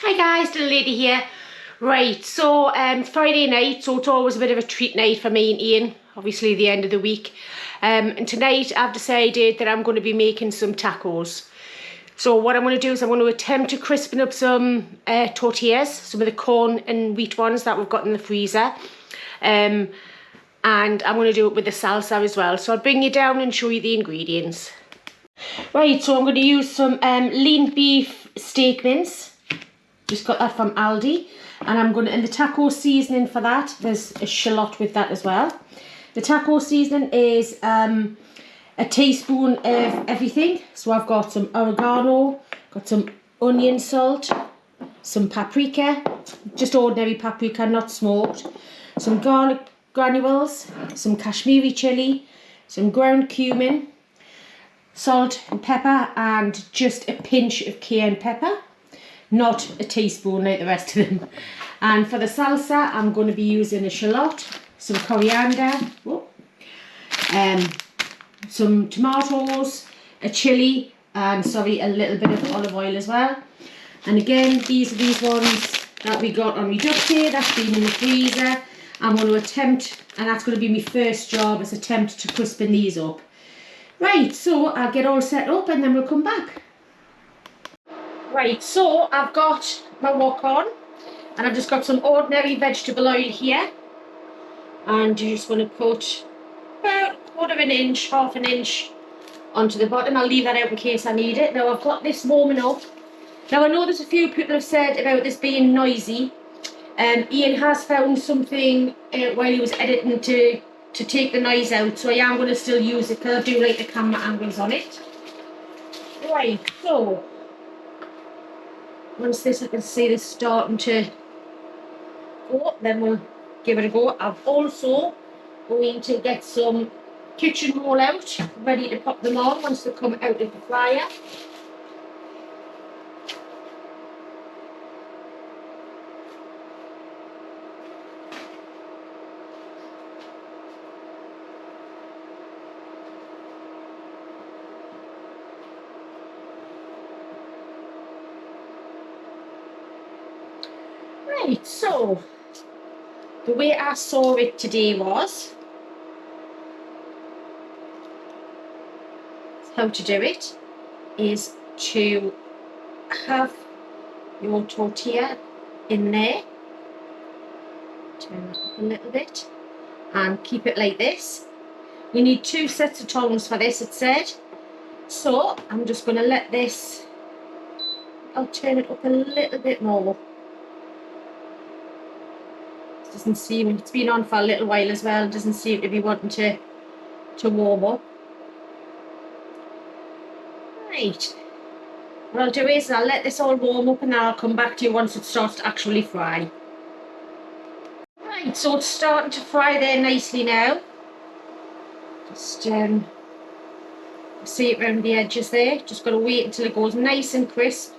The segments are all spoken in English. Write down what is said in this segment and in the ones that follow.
Hi guys, little lady here. Right, so Friday night, so it's always a bit of a treat night for me and Ian, obviously the end of the week. And tonight I've decided that I'm going to be making some tacos. So what I'm going to do is I'm going to attempt to crispen up some tortillas, some of the corn and wheat ones that we've got in the freezer. And I'm going to do it with the salsa as well. So I'll bring you down and show you the ingredients. Right, so I'm going to use some lean beef steak mince. Just got that from Aldi, and I'm going to, in the taco seasoning for that, there's a shallot with that as well. The taco seasoning is a teaspoon of everything. So I've got some oregano, got some onion salt, some paprika, just ordinary paprika, not smoked, some garlic granules, some Kashmiri chili, some ground cumin, salt and pepper, and just a pinch of cayenne pepper. Not a teaspoon like the rest of them. And for the salsa, I'm going to be using a shallot, some coriander, some tomatoes, a chilli, and a little bit of olive oil as well. And again, these are these ones that we got on my duck day, that's been in the freezer. I'm going to attempt, and that's going to be my first job, is attempt to crispen these up. Right, so I'll get all set up and then we'll come back. Right, so I've got my wok on, and I've just got some ordinary vegetable oil here, and you just want to put about a quarter of an inch, half an inch onto the bottom. I'll leave that out in case I need it. Now I've got this warming up. Now I know there's a few people have said about this being noisy. Ian has found something while he was editing to take the noise out, so I am going to still use it because I do like the camera angles on it. Right, so once this, I can see this starting to go, then we'll give it a go. I'm also going to get some kitchen roll out, ready to pop them on once they come out of the fryer. Right, so the way I saw it today was how to do it is to have your tortilla in there, turn it up a little bit, and keep it like this. You need 2 sets of tongs for this, it said. So I'm just going to let this, I'll turn it up a little bit more. It doesn't seem, it's been on for a little while as well, it doesn't seem to be wanting to warm up. Right, what I'll do is I'll let this all warm up and then I'll come back to you once it starts to actually fry. Right, so it's starting to fry there nicely now. Just see it around the edges there. Just got to wait until it goes nice and crisp.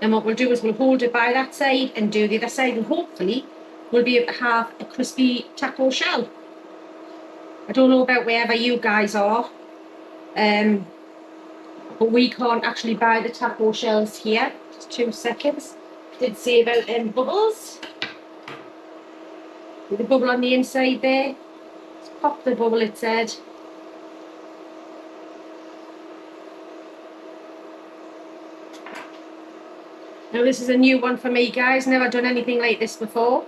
Then what we'll do is we'll hold it by that side and do the other side, and hopefully we'll be able to have a crispy taco shell. I don't know about wherever you guys are, but we can't actually buy the taco shells here. Just 2 seconds. Did say about them bubbles. With the bubble on the inside there. Let's pop the bubble, it said. Now this is a new one for me, guys. Never done anything like this before.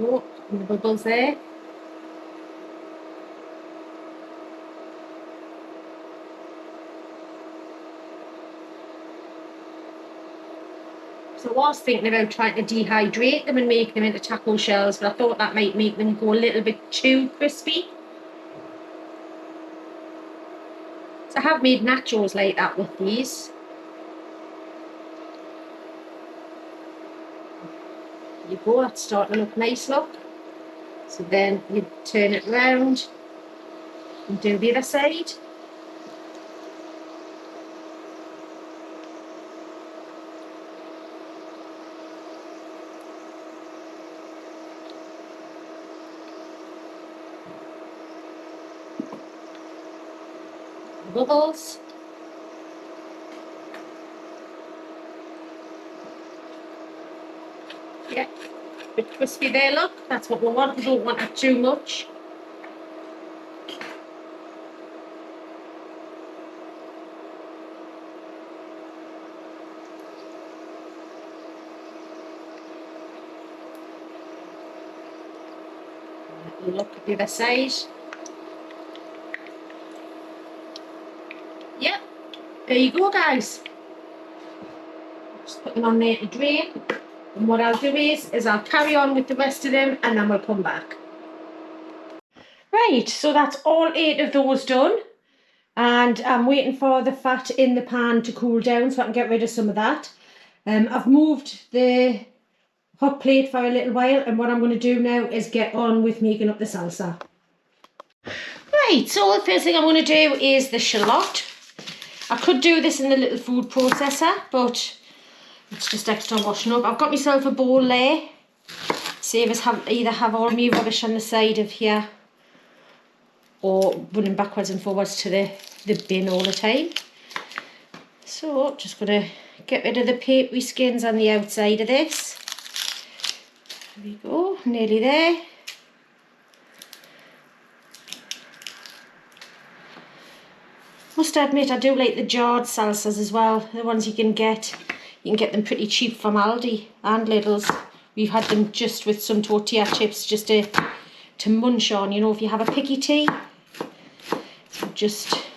Oh, and the bubbles there. So I was thinking about trying to dehydrate them and make them into taco shells, but I thought that might make them go a little bit too crispy. So I have made nachos like that with these. There you go, that's starting to look nice, look. So then you turn it round and do the other side. bubbles. Yeah, a bit crispy there, look. That's what we want. We don't want it too much. Look at the other side. Yeah, there you go, guys. Just put them on there to drain. And what I'll do is I'll carry on with the rest of them and then we'll come back. Right, so that's all 8 of those done. And I'm waiting for the fat in the pan to cool down so I can get rid of some of that. I've moved the hot plate for a little while, and what I'm going to do now is get on with making up the salsa. Right, so the first thing I'm going to do is the shallot. I could do this in the little food processor, but it's just extra washing up. I've got myself a bowl there. Save us either have all my rubbish on the side of here or running backwards and forwards to the bin all the time. So just going to get rid of the papery skins on the outside of this. There we go, nearly there. Must admit I do like the jarred salsas as well, the ones you can get. You can get them pretty cheap from Aldi and Lidl's. We've had them just with some tortilla chips just to munch on, you know, if you have a picky tea. So just,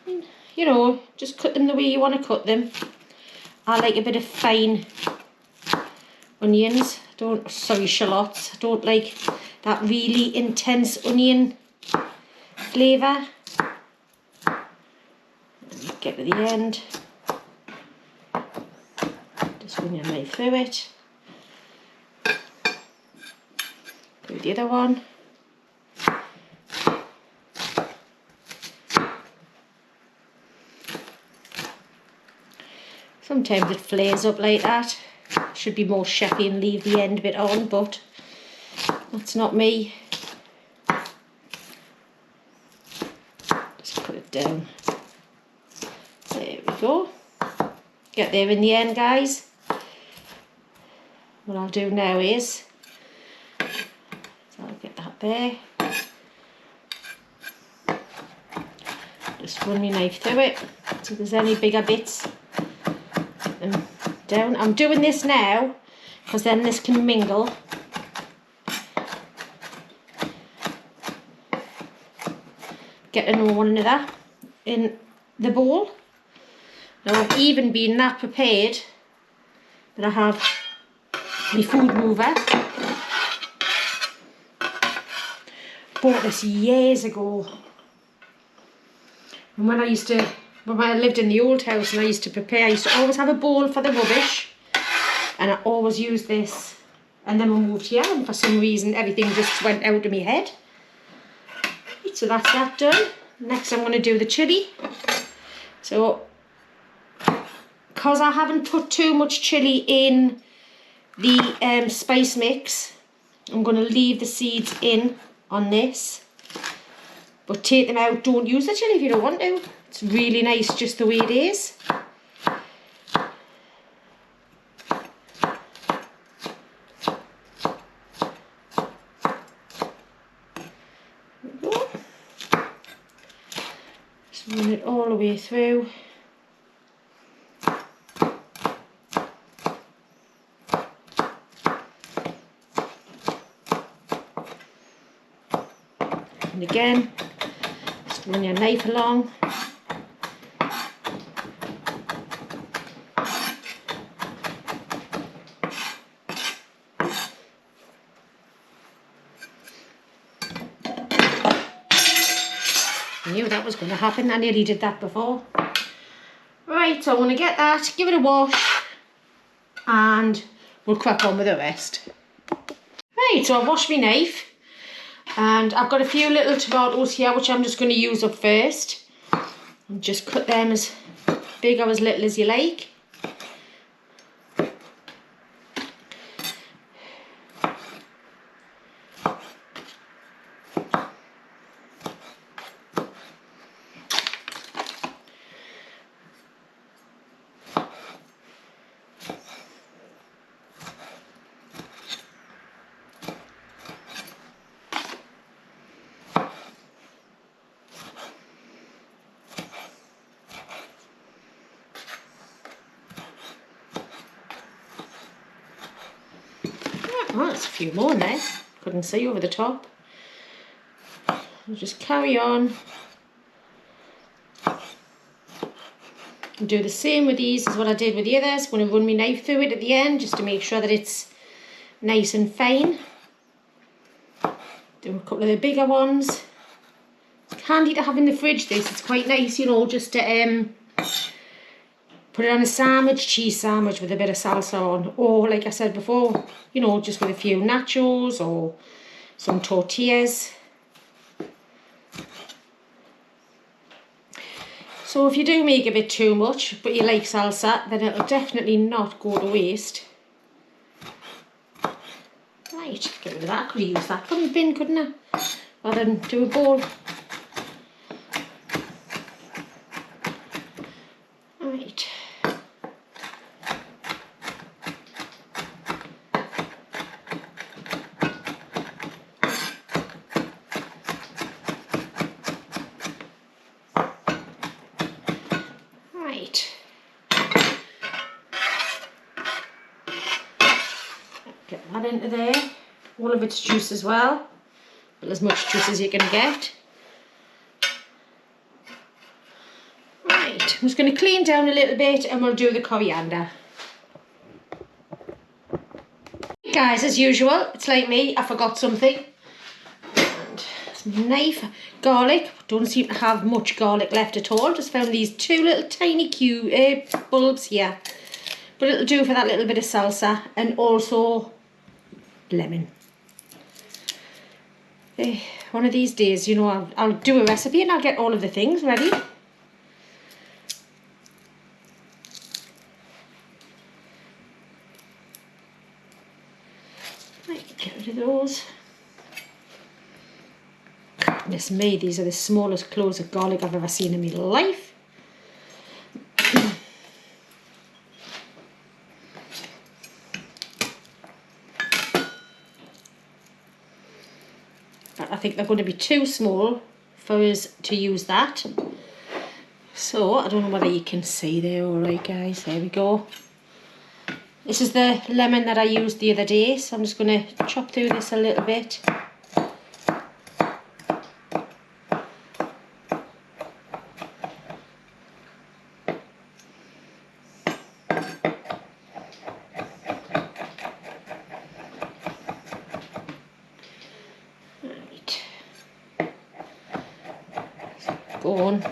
you know, just cut them the way you want to cut them. I like a bit of fine onions. Shallots. I don't like that really intense onion flavour. Get to the end. Just run your knife through it. Do the other one. Sometimes it flares up like that. Should be more chefy and leave the end bit on, but that's not me. Just put it down. There we go. Get there in the end, guys. What I'll do now is, so I'll get that there. Just run my knife through it. So if there's any bigger bits, get them down. I'm doing this now because then this can mingle. Get to know one another in the bowl. Now I've even been that prepared that I have my food mover. Bought this years ago. And when I lived in the old house and I used to prepare, I used to always have a bowl for the rubbish. And I always used this. And then we moved here and for some reason everything just went out of my head. So that's that done. Next I'm going to do the chilli. So, because I haven't put too much chilli in the spice mix, I'm going to leave the seeds in on this. But take them out, don't use the chilli if you don't want to. It's really nice just the way it is. There we go. Just run it all the way through. And again, just run your knife along. I knew that was going to happen. I nearly did that before. Right, so I'm going to get that, give it a wash, and we'll crack on with the rest. Right, so I've washed my knife. And I've got a few little tomatoes here which I'm just going to use up first. And just cut them as big or as little as you like. Oh, there's a few more in there. Couldn't see over the top. I'll just carry on. And do the same with these as what I did with the others. I'm going to run my knife through it at the end just to make sure that it's nice and fine. Do a couple of the bigger ones. It's handy to have in the fridge, this. It's quite nice, you know, just to put it on a sandwich, cheese sandwich with a bit of salsa on. Or, like I said before, you know, just with a few nachos or some tortillas. So if you do make a bit too much, but you like salsa, then it'll definitely not go to waste. Right, get rid of that. I could have used that from the bin, couldn't I? Rather than do a bowl. Right. Right. Get that into there. All of its juice as well. But as much juice as you can get. Right, I'm just going to clean down a little bit and we'll do the coriander. Guys, as usual, it's like me, I forgot something. And it's my knife. Garlic, don't seem to have much garlic left at all. Just found these two little tiny bulbs here. But it'll do for that little bit of salsa, and also lemon. One of these days, you know, I'll do a recipe and I'll get all of the things ready. Right, get rid of those. Goodness me, these are the smallest cloves of garlic I've ever seen in my life. I think they're going to be too small for us to use that. So, I don't know whether you can see there. Alright guys, there we go. This is the lemon that I used the other day, so I'm just going to chop through this a little bit. Go on.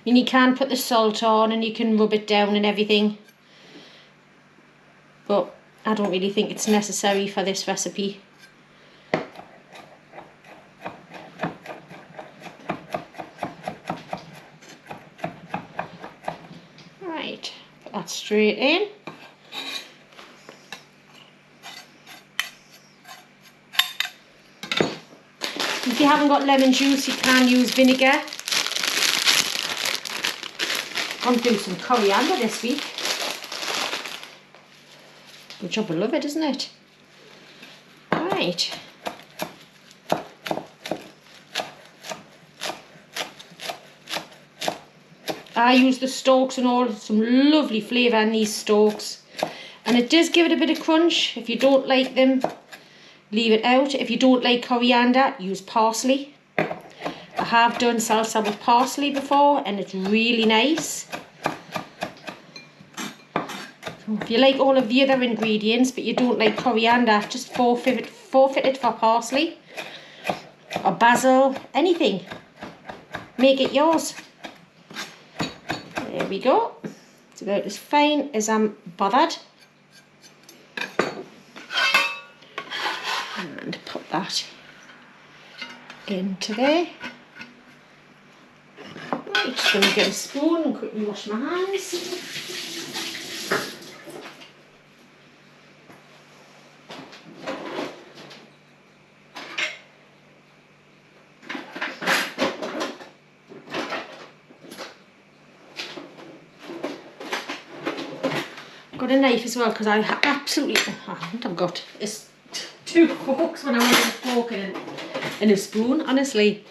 And you can put the salt on and you can rub it down and everything, but I don't really think it's necessary for this recipe. Right, put that straight in. If you haven't got lemon juice, you can use vinegar. I'm going to do some coriander this week. Good job, I love it, isn't it? Right. I use the stalks and all, some lovely flavour in these stalks. And it does give it a bit of crunch. If you don't like them, leave it out. If you don't like coriander, use parsley. I have done salsa with parsley before and it's really nice. So if you like all of the other ingredients but you don't like coriander, just forfeit it for parsley or basil, anything. Make it yours. There we go. It's about as fine as I'm bothered. And put that into there. Right, just going to get a spoon and quickly wash my hands. Got a knife as well because I absolutely, I've got two forks when I want a fork and a spoon, honestly.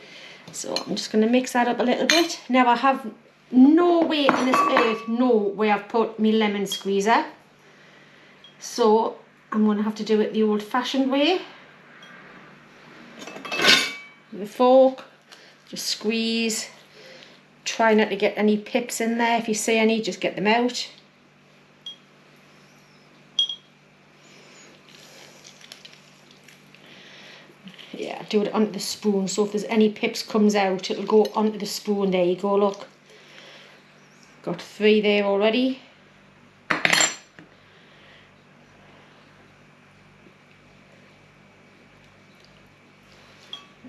So I'm just going to mix that up a little bit. Now I have no way on this earth, no way I've put my lemon squeezer. So I'm going to have to do it the old-fashioned way. With a fork, just squeeze. Try not to get any pips in there. If you see any, just get them out. Yeah, do it onto the spoon, so if there's any pips comes out, it'll go onto the spoon. There you go, look. Got 3 there already.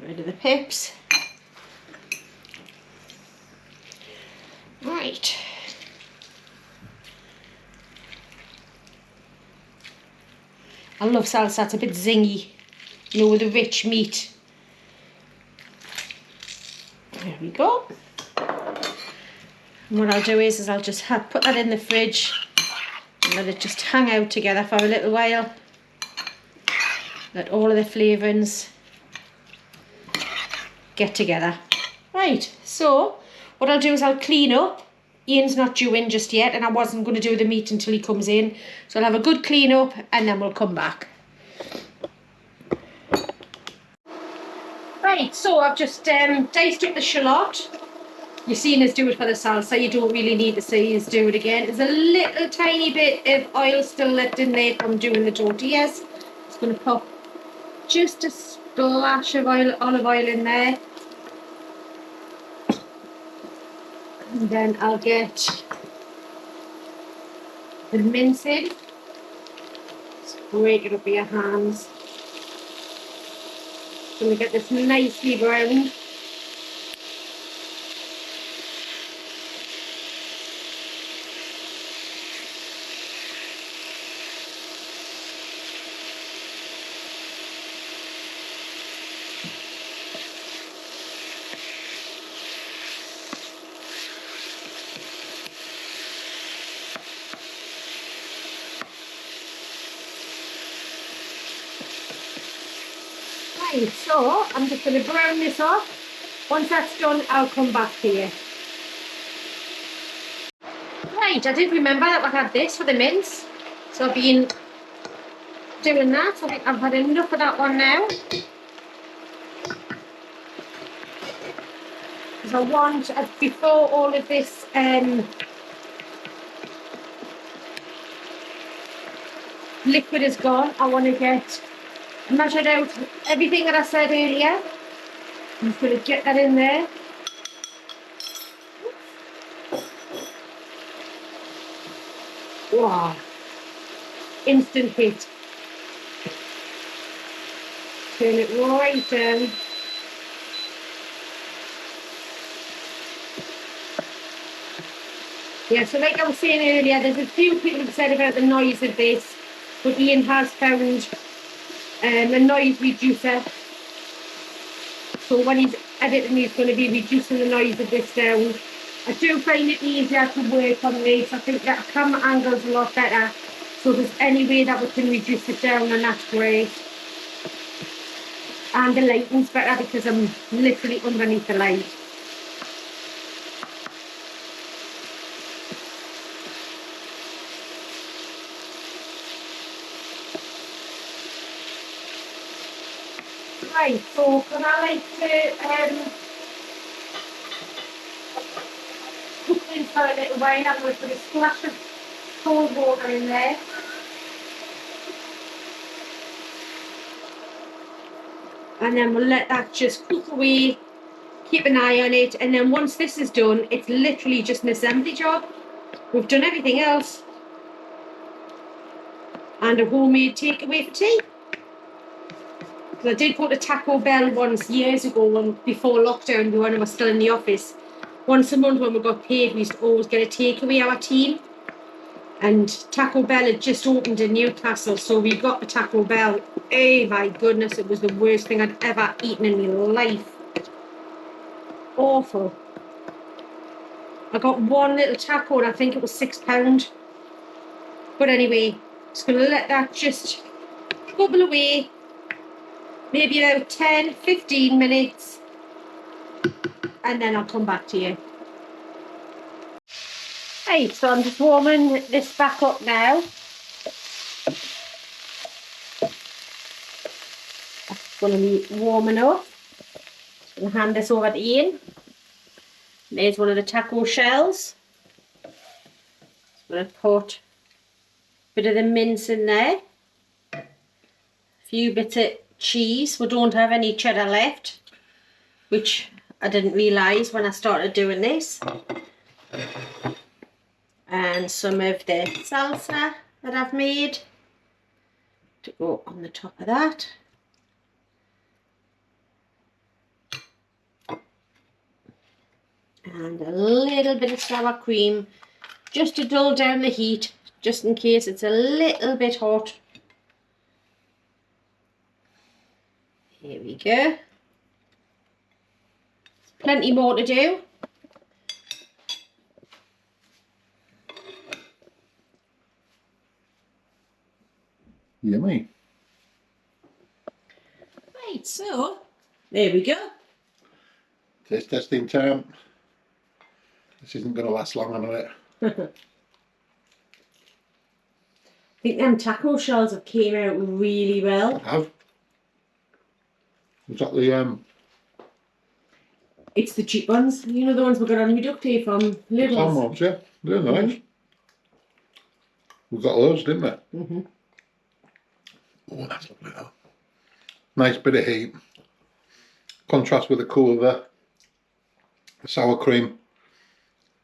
Rid of the pips. Right. I love salsa, it's a bit zingy, you know, with the rich meat. There we go. And what I'll do is I'll just put that in the fridge and let it just hang out together for a little while. Let all of the flavourings get together. Right, so what I'll do is I'll clean up. Ian's not due in just yet, and I wasn't going to do the meat until he comes in. So I'll have a good clean up and then we'll come back. Right, so I've just diced up the shallot. You've seen us do it for the salsa, you don't really need to see us do it again. There's a little tiny bit of oil still left in there from doing the tortillas. Just going to pop just a splash of olive oil in there. And then I'll get the mince in. Just break it up with your hands. Going to get this nicely browned. Right, so I'm just going to brown this off. Once that's done, I'll come back to you. Right, I did remember that I had this for the mince. So I've been doing that. I think I've had enough of that one now. Because I want, before all of this liquid is gone, I want to get measured out everything that I said earlier. I'm just going to get that in there. Wow. Instant hit. Turn it right down. Yeah, so like I was saying earlier, there's a few people have said about the noise of this, but Ian has found a noise reducer. So when he's editing, he's going to be reducing the noise of this down. I do find it easier to work on this. I think that camera angle's a lot better. So if there's any way that we can reduce it down, and that's great. And the lighting's better because I'm literally underneath the light. Right, so can I like to cook this for a little while? I'm going to put a splash of cold water in there. And then we'll let that just cook away, keep an eye on it, and then once this is done, it's literally just an assembly job. We've done everything else. And a homemade takeaway for tea. I did go to Taco Bell once years ago, before lockdown, when I was still in the office. Once a month when we got paid, we used to always get a takeaway, our team. And Taco Bell had just opened in Newcastle, so we got the Taco Bell. Oh my goodness, it was the worst thing I'd ever eaten in my life. Awful. I got one little taco and I think it was £6. But anyway, just going to let that just bubble away. Maybe about 10-15 minutes, and then I'll come back to you. Right, so I'm just warming this back up now. going to be warming up. I'm going to hand this over to Ian. There's one of the taco shells. I'm going to put a bit of the mince in there. A few bits of cheese. We don't have any cheddar left, which I didn't realise when I started doing this. And some of the salsa that I've made to go on the top of that. And a little bit of sour cream just to dull down the heat, just in case it's a little bit hot. Here we go. Plenty more to do. Yummy. Right, so there we go. Taste testing time. This isn't going to last long, I know it. I think them taco shells have came out really well. I have. Is that the It's the cheap ones, you know, the ones we got on duct tape from Lidl's. Some ones, yeah. They're nice. We got those, didn't we? Oh, that's lovely though. Nice bit of heat. Contrast with the cool of the sour cream.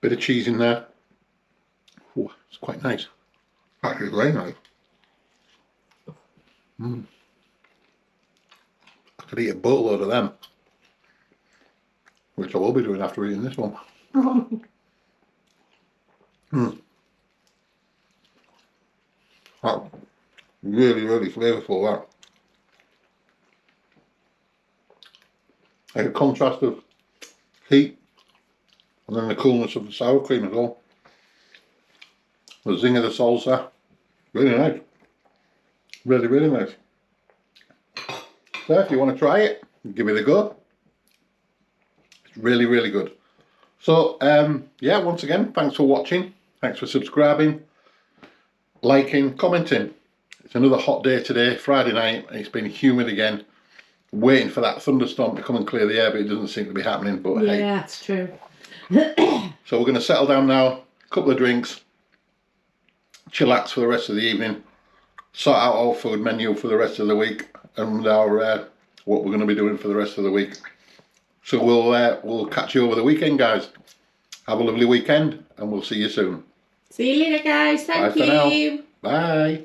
Bit of cheese in there. Oh, it's quite nice. Actually, very nice. I could eat a boatload of them, which I will be doing after eating this one. That's really, really flavourful, that. Like a contrast of heat and then the coolness of the sour cream as well. The zing of the salsa. Really nice. Really, really nice. So if you want to try it, give it a go. It's really, really good. So yeah, once again, thanks for watching. Thanks for subscribing, liking, commenting. It's another hot day today, Friday night, and it's been humid again. Waiting for that thunderstorm to come and clear the air, but it doesn't seem to be happening. But yeah, hey, that's true. so we're going to settle down now, a couple of drinks, chillax for the rest of the evening, sort out our food menu for the rest of the week, and our what we're going to be doing for the rest of the week. So we'll catch you over the weekend, guys. Have a lovely weekend, and we'll see you soon. See you later, guys. Thank Bye for you. now. Bye.